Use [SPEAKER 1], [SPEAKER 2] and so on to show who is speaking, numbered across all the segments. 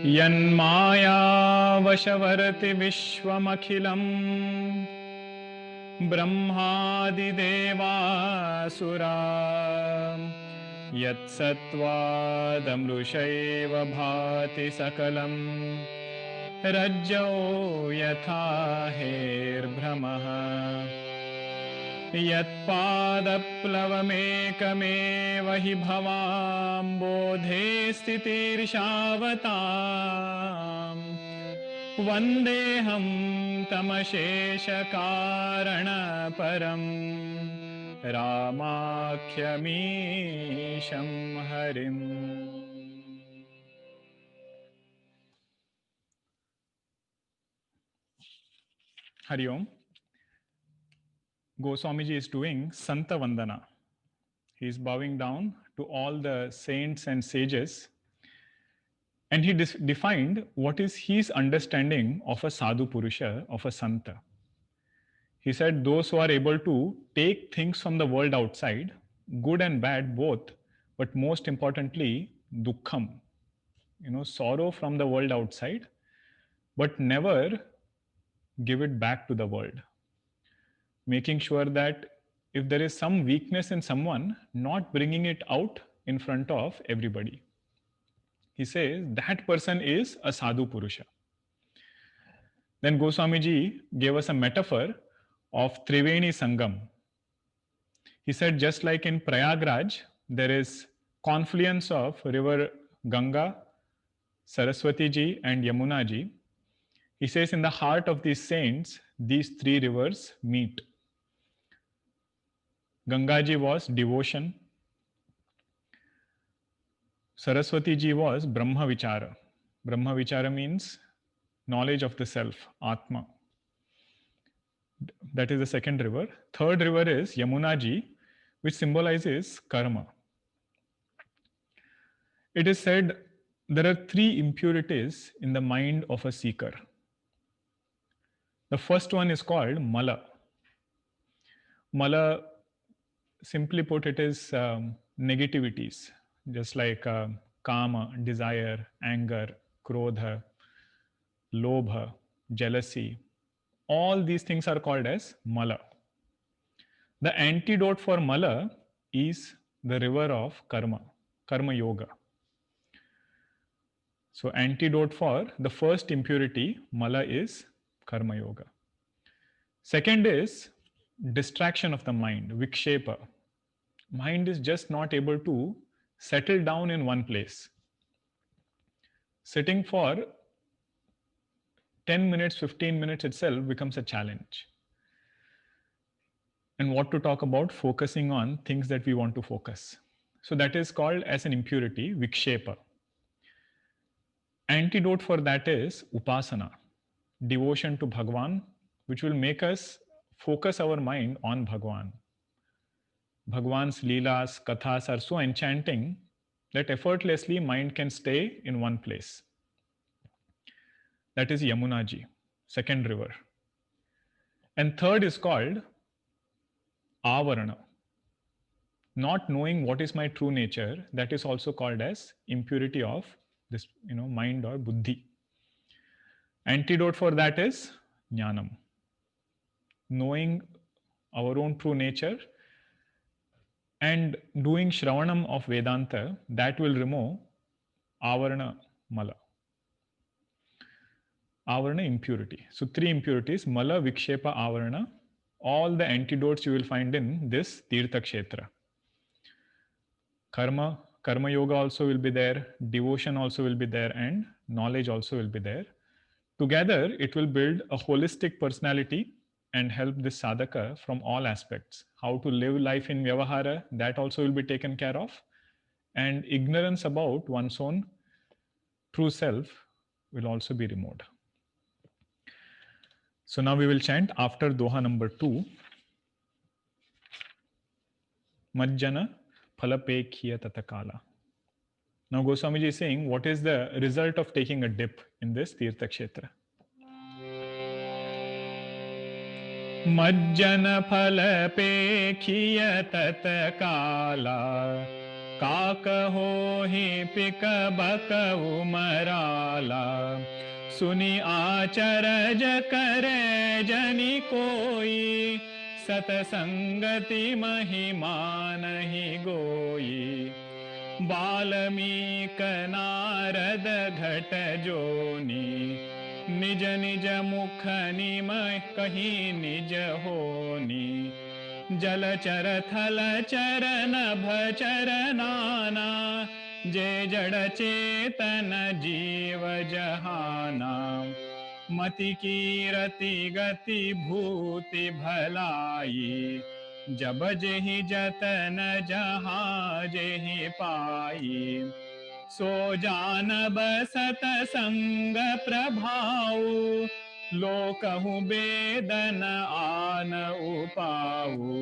[SPEAKER 1] यन्मायावशवर्ति विश्वमखिलम् ब्रह्मादिदेवासुरा यत्सत्त्वादमृषैव भाति सकलम् रज्जो यथा हेर्भ्रमः यत्पादप्लवमेकमेव हि भवाम्बोधे स्थितिर्षावताम् वन्देऽहं तमशेषकारणपरम् रामाख्यमीशं हरिम्. Hari Om. Goswamiji is doing Santa Vandana. He is bowing down to all the saints and sages, and he defined what is his understanding of a sadhu purusha, of a santa. He said those who are able to take things from the world outside, good and bad both, but most importantly, dukkham, sorrow from the world outside, but never give it back to the world. Making sure that if there is some weakness in someone, not bringing it out in front of everybody. He says that person is a sadhu purusha. Then Goswamiji gave us a metaphor of Triveni Sangam. He said just like in Prayagraj, there is confluence of river Ganga, Saraswati ji and Yamuna ji. He says in the heart of these saints, these three rivers meet. Ganga ji was devotion. Saraswati ji was Brahma Vichara. Brahma Vichara means knowledge of the self, Atma. That is the second river. Third river is Yamuna ji, which symbolizes karma. It is said there are three impurities in the mind of a seeker. The first one is called Mala. Mala, simply put, it is negativities, just like kama, desire, anger, krodha, lobha, jealousy. All these things are called as Mala. The antidote for Mala is the river of karma, karma yoga. So antidote for the first impurity, Mala, is karma yoga. Second is distraction of the mind, vikshepa. Mind is just not able to settle down in one place. Sitting for 10 minutes, 15 minutes itself becomes a challenge. And what to talk about focusing on things that we want to focus. So that is called as an impurity, vikshepa. Antidote for that is upasana, devotion to Bhagwan, which will make us focus our mind on Bhagwan. Bhagwan's leelas, kathas are so enchanting that effortlessly mind can stay in one place. That is Yamuna ji, second river. And third is called avarana. Not knowing what is my true nature, that is also called as impurity of this, mind or buddhi. Antidote for that is jnanam. Knowing our own true nature and doing Shravanam of Vedanta, that will remove avarana mala. Avarana impurity. So three impurities, mala, vikshepa, avarana. All the antidotes you will find in this Tirtha Kshetra. Karma yoga also will be there, devotion also will be there, and knowledge also will be there. Together, it will build a holistic personality and help the sadhaka from all aspects. How to live life in Vyavahara, that also will be taken care of. And ignorance about one's own true self will also be removed. So now we will chant after Doha number 2. Majjana phalapekhiya tatakala. Now Goswamiji is saying, what is the result of taking a dip in this Tirtha Kshetra? Majjana phalapekhiya tatakala काक होहि pick बकउ Marala, सुनि आचरज करे जनि कोई, सतसंगति महिमा नहीं गोई। वाल्मीकि नारद घट जोनी, निज निज मुख निम कही निज होनी। जलचर थलचर नभचर नाना, जे जड़ चेतन जीव जहाना। मति कीरति गति भूति भलाई, जब जेहि जतन जहाँ जेहि पाई। सो जान बसत संग प्रभाऊ, लोकहु बेदन आन उपाऊ।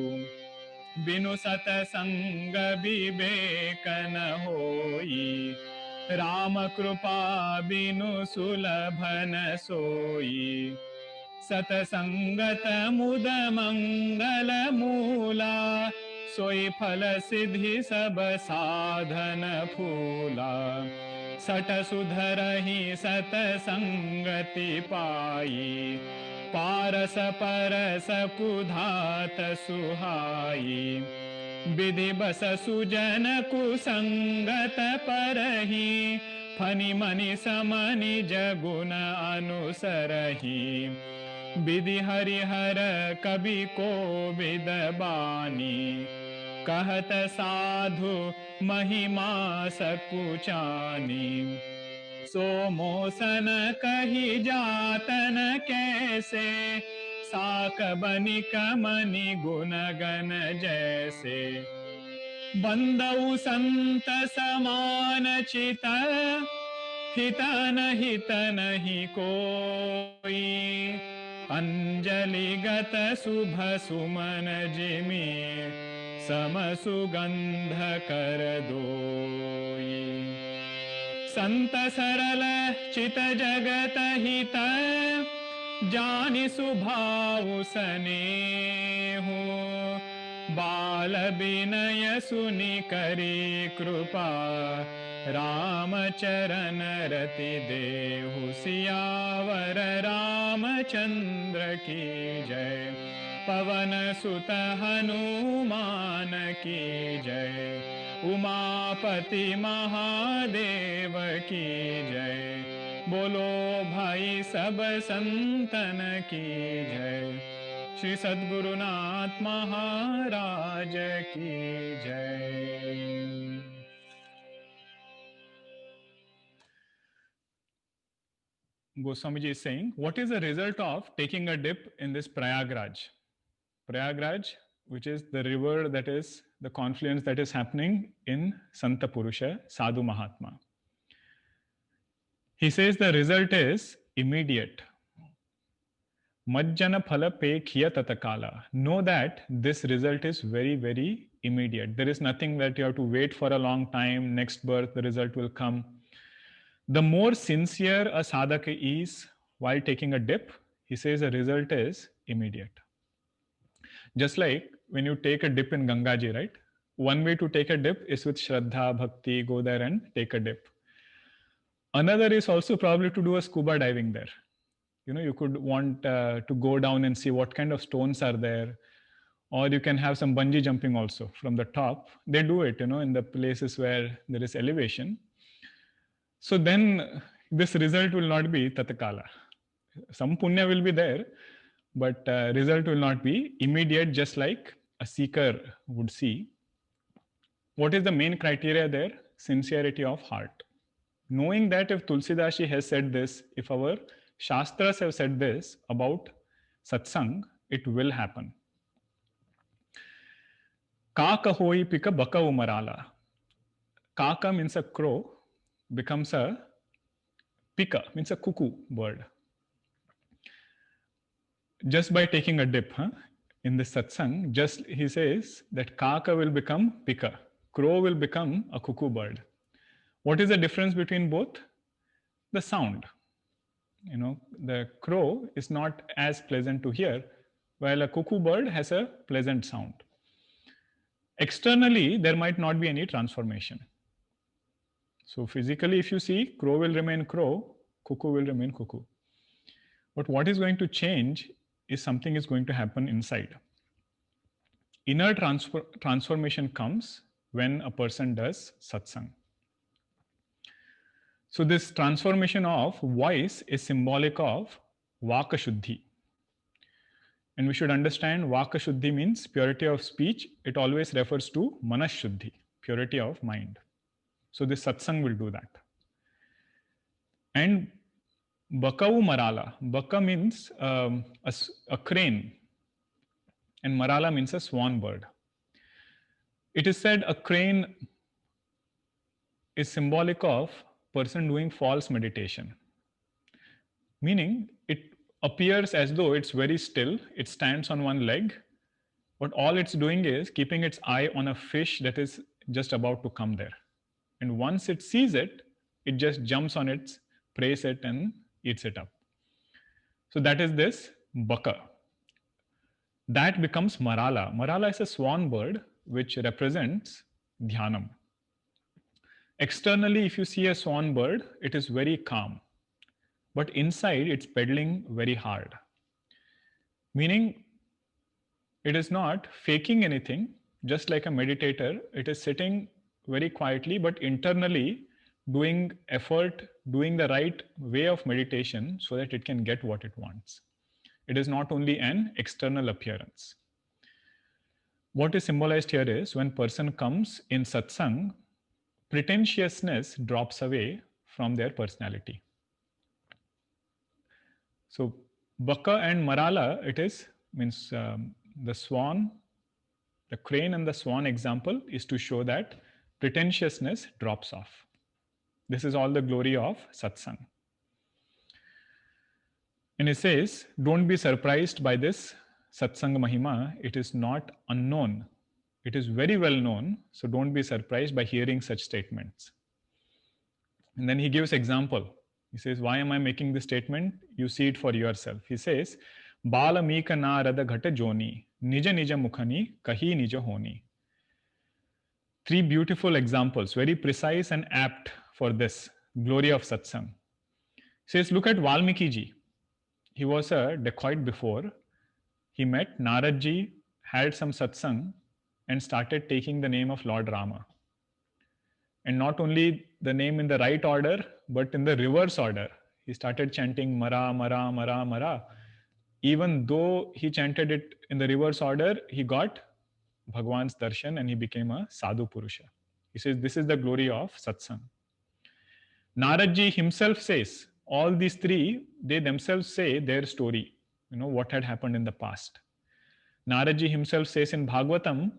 [SPEAKER 1] बिनु सतसंग विवेक न होई, राम कृपा बिनु सुलभ न सोई। सतसंगत मुद मंगल मूला, सोई फल सिद्धि सब साधन फूला। सठ सुधरहि सतसंगति पाई, पारस परस कुधात सुहाई। विधि बस सुजन कुसंगत परहि, फनि मनि समनि जगुन अनुसरहि। विधि हरिहर कवि को विद बानी, कहत साधु महिमा सकुचानी। सो मोसन कही जातन कैसे, साक बनिक मनि गुण गण जैसे। बंदउ संत समान चित, हित नहीं कोई। अंजलि गत शुभ सुमन जिमि, सम सुगंध कर दोई। संत सरल चित जगत हित, जानि सुभाउ सनेहु। बाल विनय सुनि करी कृपा, राम चरण रति देहु। सियावर रामचंद्र की जय, पवन सुत हनुमान की जय। उमापति महादेव की जय, बोलो भाई सब संतन की जय। श्री सद्गुरुनाथ महाराज की जय। Goswamiji is saying, what is the result of taking a dip in this Prayagraj? Prayagraj, which is the river that is the confluence that is happening in Santa Purusha, Sadhu Mahatma. He says the result is immediate. Majjana phala pekhiya tatakala. Know that this result is very, very immediate. There is nothing that you have to wait for a long time. Next birth, the result will come. The more sincere a sadhaka is while taking a dip, he says the result is immediate. Just like when you take a dip in Gangaji, right? One way to take a dip is with Shraddha, Bhakti, go there and take a dip. Another is also probably to do a scuba diving there. You could want to go down and see what kind of stones are there. Or you can have some bungee jumping also from the top. They do it, in the places where there is elevation. So then this result will not be tatakala. Some punya will be there, but result will not be immediate, just like a seeker would see. What is the main criteria there? Sincerity of heart. Knowing that if Tulsidashi has said this, if our Shastras have said this about satsang, it will happen. Kaka hoi pika baka umarala. Kaka means a crow, becomes a pika, means a cuckoo bird. Just by taking a dip in this satsang, just he says that kaka will become pika, crow will become a cuckoo bird. What is the difference between both? The sound. The crow is not as pleasant to hear, while a cuckoo bird has a pleasant sound. Externally, there might not be any transformation. So physically, if you see, crow will remain crow, cuckoo will remain cuckoo. But what is going to change is something is going to happen inside. Inner transformation comes when a person does satsang. So this transformation of voice is symbolic of vaka shuddhi. And we should understand vaka shuddhi means purity of speech. It always refers to manas shuddhi, purity of mind. So this satsang will do that. And Bakau Marala. Baka means a crane, and Marala means a swan bird. It is said a crane is symbolic of person doing false meditation, meaning it appears as though it's very still, it stands on one leg, but all it's doing is keeping its eye on a fish that is just about to come there. And once it sees it, it just jumps on it, prays it, and eats it up. So that is this baka. That becomes Marala. Marala is a swan bird which represents Dhyanam. Externally, if you see a swan bird, it is very calm. But inside, it's pedaling very hard. Meaning, it is not faking anything, just like a meditator. It is sitting very quietly, but internally doing effort, doing the right way of meditation so that it can get what it wants. It is not only an external appearance. What is symbolized here is when person comes in satsang, pretentiousness drops away from their personality. So Baka and Marala, it is means the swan, the crane and the swan example is to show that pretentiousness drops off. This is all the glory of satsang. And it says, don't be surprised by this satsang mahima. It is not unknown. It is very well known. So don't be surprised by hearing such statements. And then he gives example. He says, why am I making this statement? You see it for yourself. He says, Bala mika narada ghata joni, nija nija mukhani, kahi nija honi. Three beautiful examples, very precise and apt for this glory of satsang. He says, look at Valmiki ji. He was a dacoit before. He met Narad ji, had some satsang, and started taking the name of Lord Rama. And not only the name in the right order, but in the reverse order. He started chanting Mara, Mara, Mara, Mara. Even though he chanted it in the reverse order, he got Bhagwan's darshan and he became a sadhu purusha. He says, this is the glory of satsang. Narad ji himself says, all these three, they themselves say their story, what had happened in the past. Narad ji himself says in Bhagavatam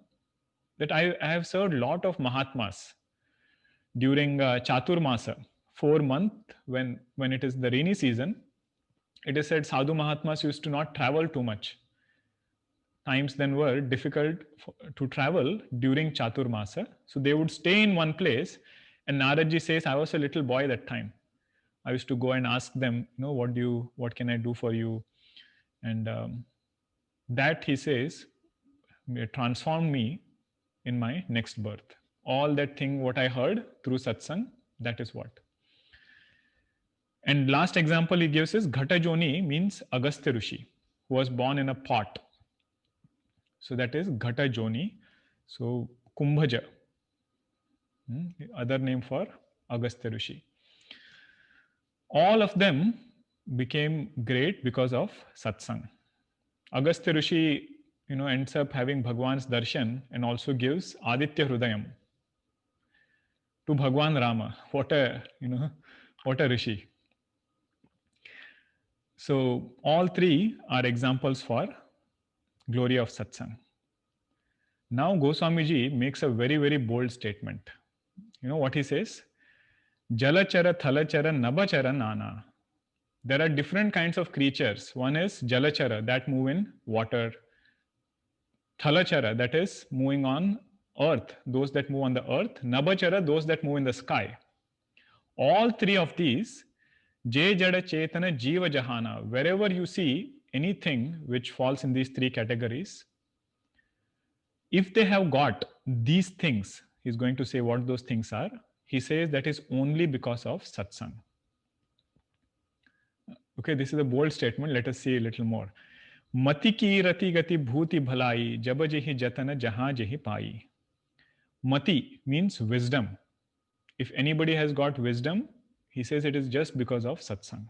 [SPEAKER 1] that I have served a lot of Mahatmas during Chaturmasa, 4 months when it is the rainy season. It is said Sadhu Mahatmas used to not travel too much. Times then were difficult to travel during Chaturmasa. So they would stay in one place. And Narad ji says, I was a little boy that time. I used to go and ask them, what can I do for you? And that, he says, transformed me in my next birth. All that thing, what I heard through satsang, that is what. And last example he gives is Ghata Joni means Agastya Rishi, who was born in a pot. So that is Ghata Joni. So Kumbhaja, other name for Agastya Rishi. All of them became great because of satsang. Agastya Rishi, ends up having Bhagwan's darshan and also gives Aditya Hrudayam to Bhagwan Rama. What a Rishi. So all three are examples for glory of satsang. Now Goswamiji makes a very, very bold statement. You know what he says? Jalachara, Thalachara, Nabachara, Nana. There are different kinds of creatures. One is Jalachara, that move in water. Thalachara, that is moving on earth, those that move on the earth. Nabachara, those that move in the sky. All three of these, Je Jada Chetana Jiva Jahana, wherever you see anything which falls in these three categories, if they have got these things, he's going to say what those things are. He says that is only because of satsang. Okay, this is a bold statement. Let us see a little more. Mati ki rati gati bhuti bhalai, jab jehi jatan jahan jehi pai. Mati means wisdom. If anybody has got wisdom, he says it is just because of satsang.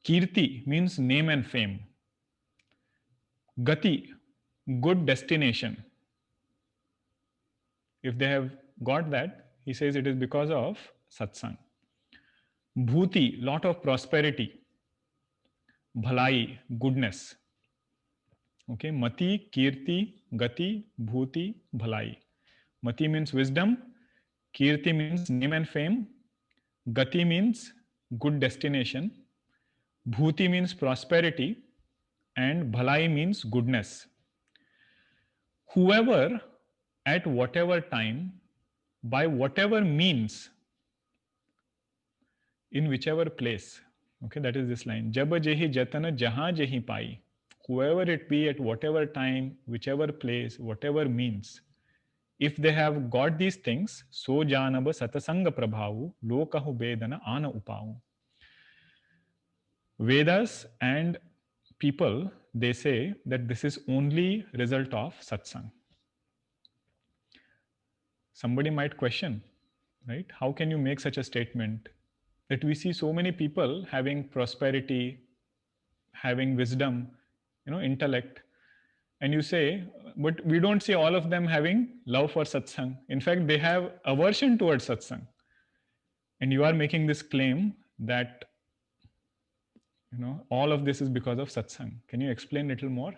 [SPEAKER 1] Kirti means name and fame. Gati, good destination. If they have got that, he says it is because of satsang. Bhuti, lot of prosperity. Bhalai, goodness. Okay, Mati, Kirti, Gati, Bhuti, Bhalai. Mati means wisdom. Kirti means name and fame. Gati means good destination. Bhuti means prosperity. And Bhalai means goodness. Whoever, at whatever time, by whatever means, in whichever place, okay, that is this line, Jab jehi jatana jahan jehi pai. Whoever it be, at whatever time, whichever place, whatever means, if they have got these things, so janaba satasanga prabhavu lokahu bedana ana upavu. Vedas and people, they say that this is only result of satsang. Somebody might question, right? How can you make such a statement? That we see so many people having prosperity, having wisdom, intellect, and you say, but we don't see all of them having love for satsang. In fact, they have aversion towards satsang. And you are making this claim that all of this is because of satsang. Can you explain a little more?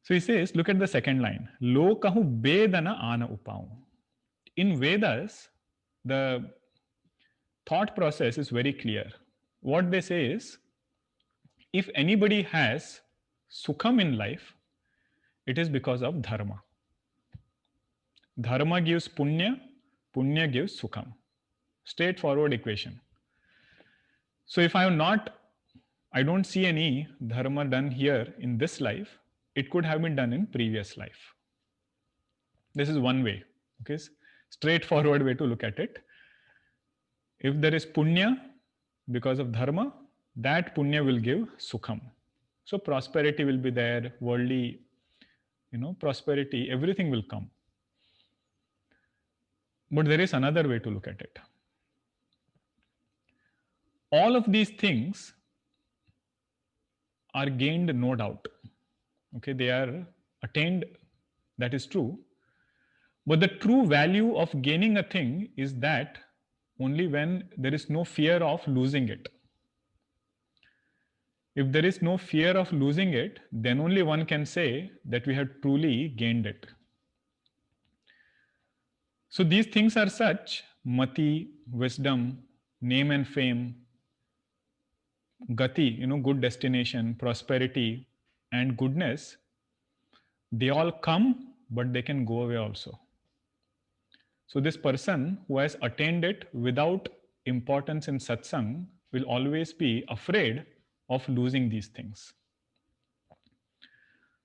[SPEAKER 1] So he says, look at the second line. Lo kahu bedana ana upau. In Vedas, the thought process is very clear. What they say is, if anybody has sukham in life, it is because of dharma. Dharma gives punya, punya gives sukham. Straightforward equation. So if I don't see any dharma done here in this life, it could have been done in previous life. This is one way, okay? Straightforward way to look at it. If there is punya because of dharma, that punya will give sukham. So prosperity will be there, worldly, prosperity, everything will come. But there is another way to look at it. All of these things are gained, no doubt. Okay, they are attained, that is true. But the true value of gaining a thing is that only when there is no fear of losing it. If there is no fear of losing it, then only one can say that we have truly gained it. So these things are such: mati, wisdom, name and fame, gati, good destination, prosperity, and goodness. They all come, but they can go away also. So this person who has attained it without importance in satsang will always be afraid of losing these things.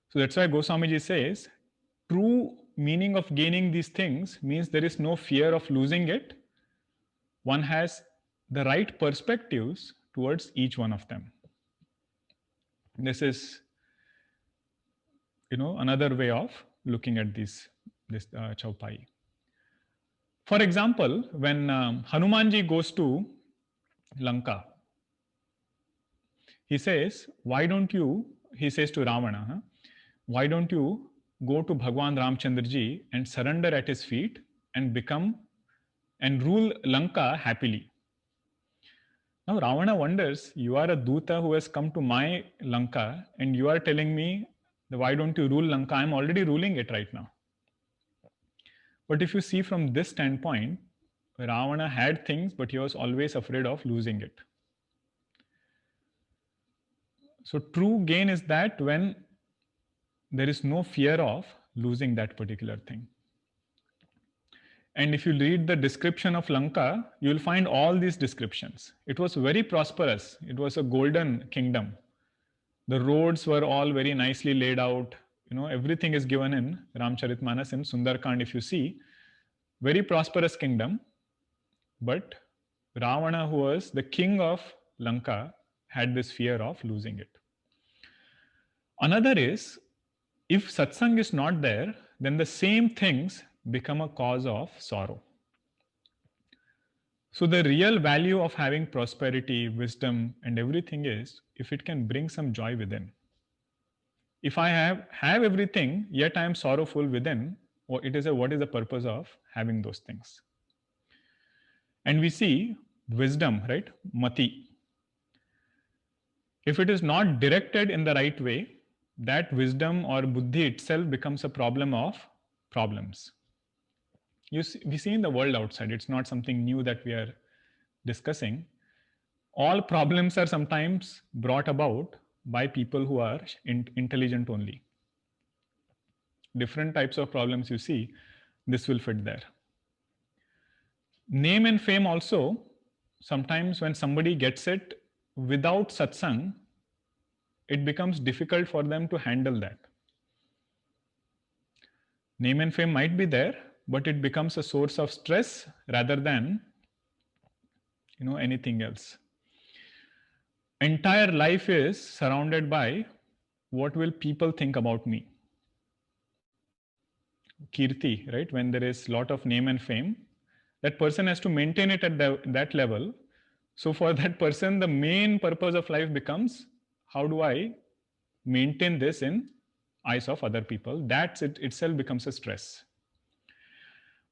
[SPEAKER 1] So that's why Goswamiji says, true meaning of gaining these things means there is no fear of losing it. One has the right perspectives towards each one of them. This is, another way of looking at this Chaupai. For example, when Hanumanji goes to Lanka, he says, he says to Ravana, why don't you go to Bhagwan Ramchandraji and surrender at his feet and rule Lanka happily? Now Ravana wonders, you are a Duta who has come to my Lanka and you are telling me, why don't you rule Lanka? I'm already ruling it right now. But if you see from this standpoint, Ravana had things, but he was always afraid of losing it. So true gain is that when there is no fear of losing that particular thing. And if you read the description of Lanka, you will find all these descriptions. It was very prosperous. It was a golden kingdom. The roads were all very nicely laid out. everything is given in Ramcharitmanas in Sundarkand. If you see, very prosperous kingdom, but Ravana, who was the king of Lanka, had this fear of losing it. Another is, if satsang is not there, then the same things become a cause of sorrow. So the real value of having prosperity, wisdom, and everything is if it can bring some joy within. If I have everything, yet I am sorrowful within, what is the purpose of having those things? And we see wisdom, right? Mati. If it is not directed in the right way, that wisdom or buddhi itself becomes a problem of problems. We see in the world outside, it's not something new that we are discussing. All problems are sometimes brought about by people who are intelligent only. Different types of problems you see, this will fit there. Name and fame also, sometimes when somebody gets it without satsang, it becomes difficult for them to handle that. Name and fame might be there, but it becomes a source of stress rather than anything else. Entire life is surrounded by what will people think about me. Kirti, right? When there is a lot of name and fame, that person has to maintain it at that level. So for that person, the main purpose of life becomes, how do I maintain this in eyes of other people? That itself becomes a stress.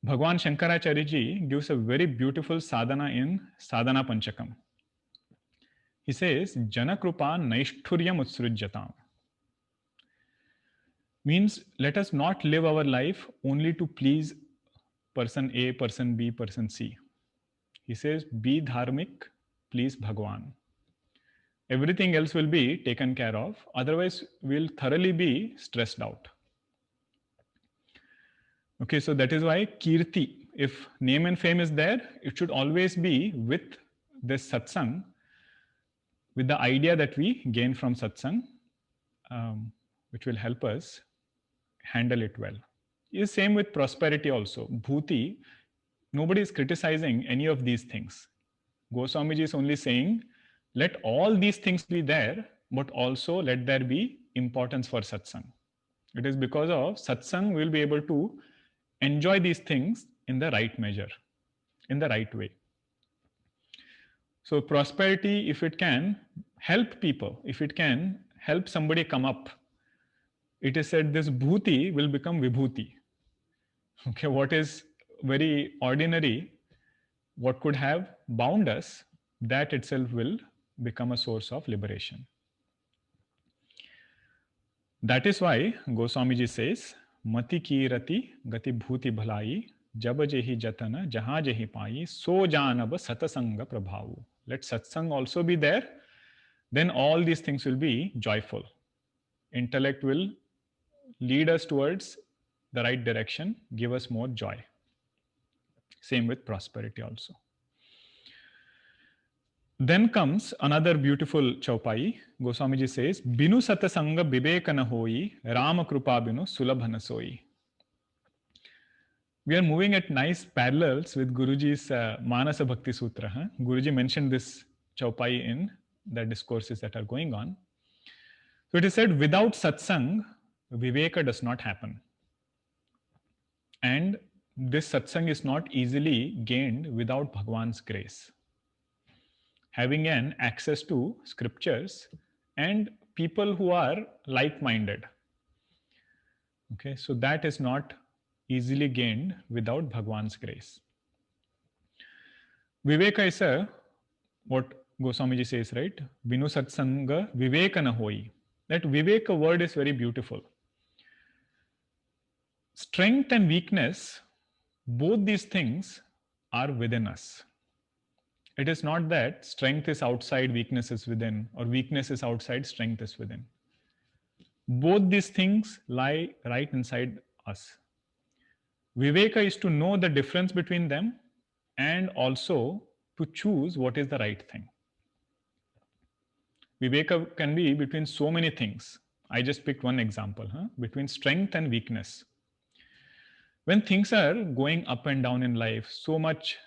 [SPEAKER 1] Bhagwan Shankaracharya ji gives a very beautiful sadhana in Sadhana Panchakam. He says, Janakrupa Naishturyam Utsrujyatam. Means let us not live our life only to please person A, person B, person C. He says, be dharmic, please Bhagwan. Everything else will be taken care of. Otherwise, we'll thoroughly be stressed out. Okay, so that is why kirti, if name and fame is there, it should always be with this satsang, with the idea that we gain from satsang, which will help us handle it well. Is same with prosperity also. Bhuti, nobody is criticizing any of these things. Goswamiji is only saying, let all these things be there, but also let there be importance for satsang. It is because of satsang we will be able to enjoy these things in the right measure, in the right way. So prosperity, if it can help people, if it can help somebody come up, it is said this bhuti will become vibhuti. Okay, what is very ordinary, what could have bound us, that itself will become a source of liberation. That is why Goswamiji says, Mati kirati gati bhuti bhalai, jab jehi jatana jaha jehi pai, so janab satasanga prabhavu. Let satsang also be there, then all these things will be joyful. Intellect will lead us towards the right direction, give us more joy. Same with prosperity also. Then comes another beautiful chaupai. Goswamiji says, Binu satasanga vivekana hoi, Rama krupa binu sulabhana soi. We are moving at nice parallels with Guruji's Manasa Bhakti Sutra. Guruji mentioned this chaupai in the discourses that are going on. So it is said, without satsang, viveka does not happen. And this satsang is not easily gained without Bhagwan's grace. Having an access to scriptures and people who are like-minded. Okay, so that is not easily gained without Bhagwan's grace. Viveka is what Goswamiji says, right? Vinu satsanga vivekana hoi. That viveka word is very beautiful. Strength and weakness, both these things are within us. It is not that strength is outside, weakness is within, or weakness is outside, strength is within. Both these things lie right inside us. Viveka is to know the difference between them and also to choose what is the right thing. Viveka can be between so many things. I just picked one example, between strength and weakness. When things are going up and down in life, so much,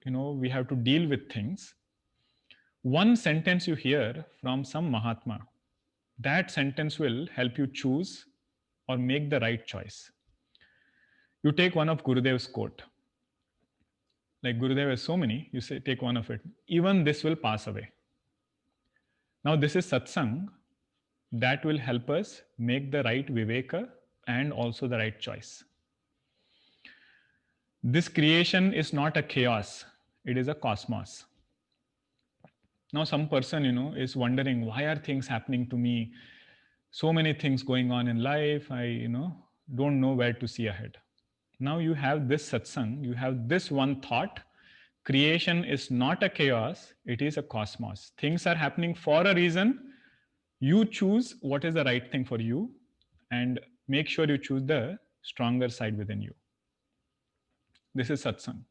[SPEAKER 1] we have to deal with things. One sentence you hear from some Mahatma, that sentence will help you choose or make the right choice. You take one of Gurudev's quote. Like Gurudev has so many, you say, take one of it. Even this will pass away. Now, this is satsang that will help us make the right viveka and also the right choice. This creation is not a chaos, it is a cosmos. Now, some person, is wondering, why are things happening to me? So many things going on in life, I, don't know where to see ahead. Now you have this satsang, you have this one thought. Creation is not a chaos, it is a cosmos. Things are happening for a reason. You choose what is the right thing for you and make sure you choose the stronger side within you. This is satsang.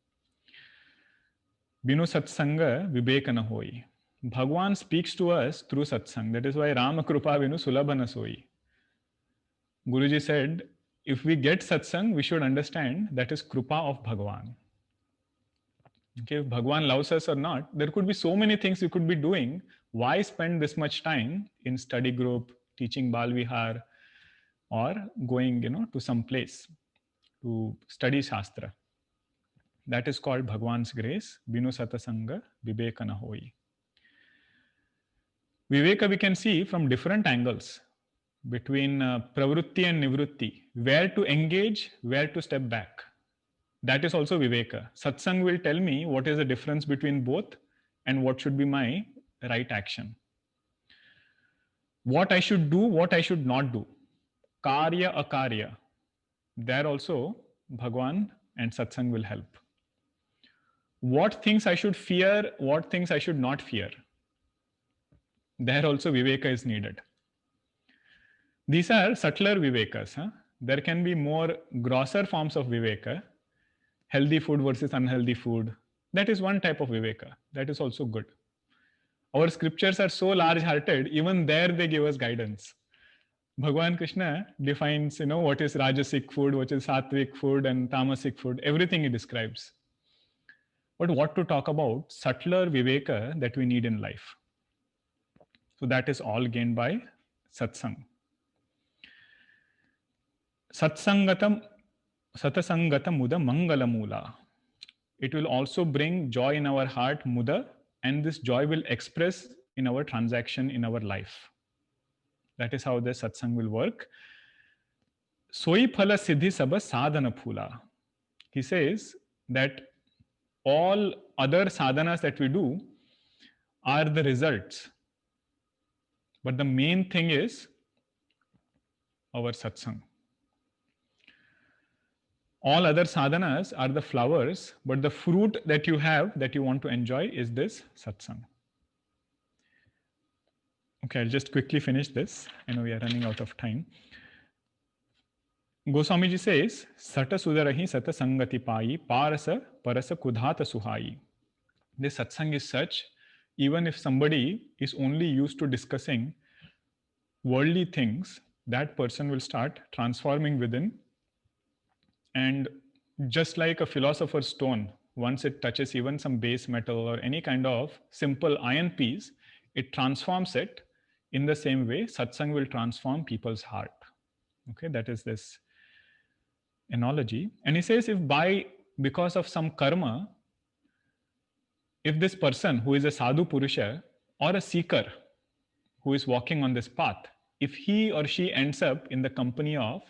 [SPEAKER 1] Binu satsanga viveka na hoi. Bhagwan speaks to us through satsang. That is why Rama Krupa Vinu Sulabhana Soi. Guruji said, if we get satsang, we should understand that is Krupa of Bhagwan. Okay, if Bhagwan loves us or not, there could be so many things we could be doing. Why spend this much time in study group, teaching Bal Vihar, or going, to some place to study Shastra? That is called Bhagwan's grace. Binu satasanga viveka na hoi. Viveka we can see from different angles between pravrutti and nivrutti, where to engage, where to step back. That is also viveka. Satsang will tell me what is the difference between both and what should be my right action. What I should do, what I should not do. Karya, akarya. There also Bhagwan and satsang will help. What things I should fear, what things I should not fear. There also viveka is needed. These are subtler vivekas. There can be more grosser forms of viveka. Healthy food versus unhealthy food. That is one type of viveka. That is also good. Our scriptures are so large-hearted, even there they give us guidance. Bhagwan Krishna defines, what is rajasic food, what is sattvic food and tamasic food. Everything he describes. But what to talk about? Subtler viveka that we need in life. So that is all gained by satsang. Satsangatam muda mangala mula. It will also bring joy in our heart, muda, and this joy will express in our transaction, in our life. That is how the satsang will work. Soi phala siddhi sabha sadhana phula. He says that all other sadhanas that we do are the results. But the main thing is our satsang. All other sadhanas are the flowers, but the fruit that you have, that you want to enjoy, is this satsang. Okay, I'll just quickly finish this. I know we are running out of time. Goswami ji says, Sata sudarahi sata sangati pai, parasa parasa kudhata suhai. This satsang is such, even if somebody is only used to discussing worldly things, that person will start transforming within. And just like a philosopher's stone, once it touches even some base metal or any kind of simple iron piece, it transforms it. In the same way, satsang will transform people's heart. Okay, that is this analogy. And he says, because of some karma, if this person who is a sadhu purusha or a seeker who is walking on this path, if he or she ends up in the company of,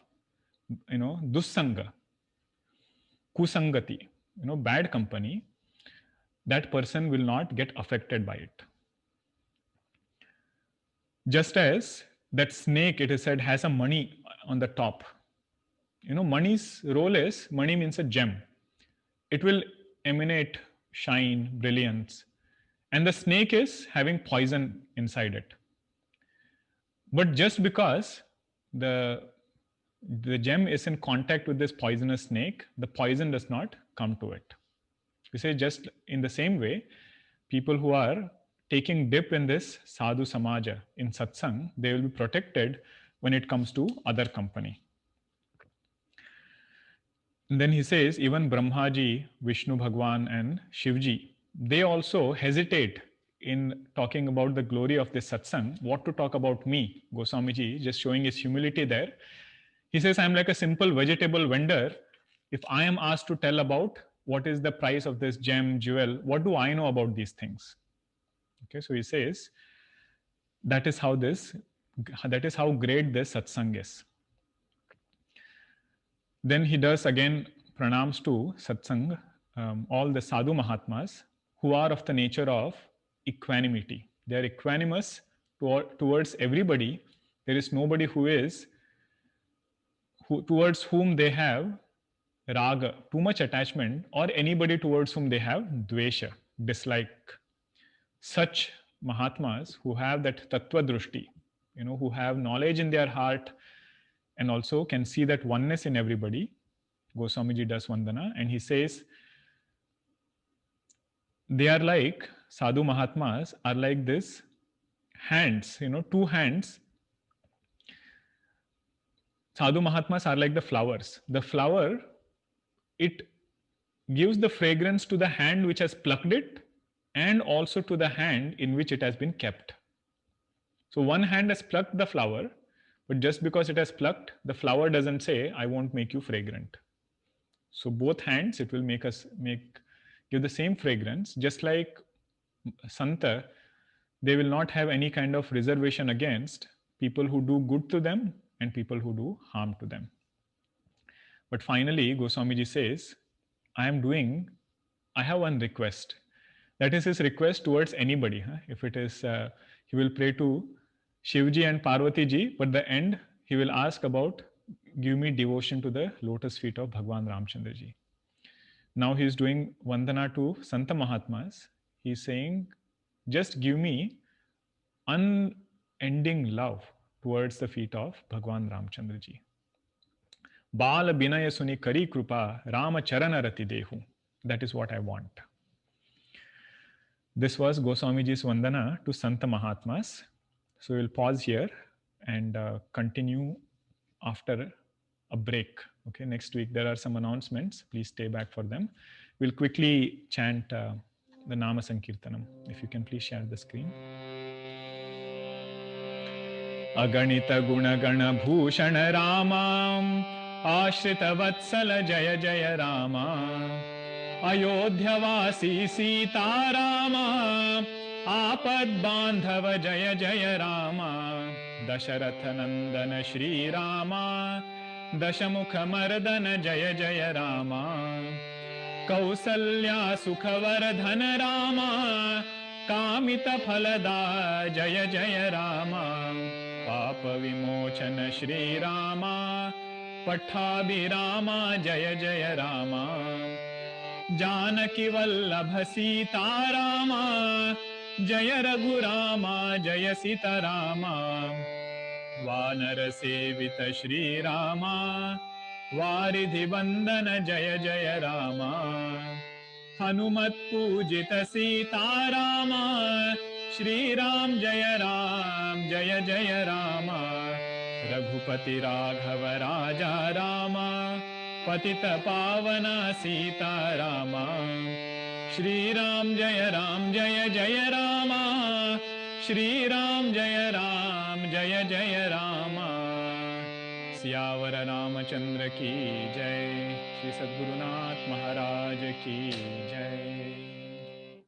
[SPEAKER 1] dussanga, kusangati, bad company, that person will not get affected by it. Just as that snake, it is said, has a mani on the top. Mani's role is, mani means a gem. It will emanate shine, brilliance. And the snake is having poison inside it. But just because the gem is in contact with this poisonous snake, the poison does not come to it. You say, just in the same way, people who are taking dip in this sadhu samaja, in satsang, they will be protected when it comes to other company. And then he says, even Brahmaji, Vishnu Bhagwan, and Shivji, they also hesitate in talking about the glory of this satsang. What to talk about me? Goswamiji just showing his humility there. He says, I'm like a simple vegetable vendor. If I am asked to tell about what is the price of this gem, jewel, what do I know about these things? Okay, so he says, that is how great this satsang is. Then he does again pranams to satsang, all the sadhu mahatmas who are of the nature of equanimity. They are equanimous towards everybody. There is nobody towards whom they have raga, too much attachment, or anybody towards whom they have dvesha, dislike. Such mahatmas who have that tattva drushti, who have knowledge in their heart and also can see that oneness in everybody, Goswamiji does Vandana, and he says, they are like, sadhu mahatmas are like this hands, two hands. Sadhu mahatmas are like the flowers. The flower, it gives the fragrance to the hand which has plucked it and also to the hand in which it has been kept. So one hand has plucked the flower, but just because it has plucked, the flower doesn't say, I won't make you fragrant. So both hands, it will give the same fragrance. Just like Santa, they will not have any kind of reservation against people who do good to them and people who do harm to them. But finally, Goswamiji says, I have one request. That is his request towards anybody. If it is, he will pray to Shivji and Parvati ji, but the end, he will ask about, give me devotion to the lotus feet of Bhagwan Ramchandra ji. Now he is doing Vandana to Santa Mahatmas. He is saying, just give me unending love towards the feet of Bhagwan Ramchandra ji. Bala binaya suni kari krupa Rama charana rati dehu. That is what I want. This was Goswamiji's Vandana to Santa Mahatmas. So we'll pause here and continue after a break. Okay, next week there are some announcements. Please stay back for them. We'll quickly chant the Nama Sankirtanam. If you can please share the screen. Aganita guna gana bhushana Ramam Ashrita vatsala jaya jaya Rama Ayodhyavasi Sita Rama Apad bandhava jaya jaya Rama Dasharatha nandana Shri Rama Dashamukha mardana jaya jaya Rama Kausalya sukhavardhana Rama Kamita phalada jaya jaya Rama Papa vimochana Shri Rama Pattabhi Rama jaya jaya Rama Janaki Vallabha Sita Rama Jaya Raghu Rama Jaya Sita Rama Vanara Sevita Shri Rama Varidhi Bandana Jaya Jaya Rama Hanumat Pujita Sita Rama Shri Ram Jaya Jaya Rama Raghupati Raghava Raja Rama Patita Pavana Sita Rama Shri Ram Jaya Jaya Rama Shri Ram Jaya Jaya Rama Siyavara Ramachandra ki Jai Shri Sadgurunath Maharaj ki Jai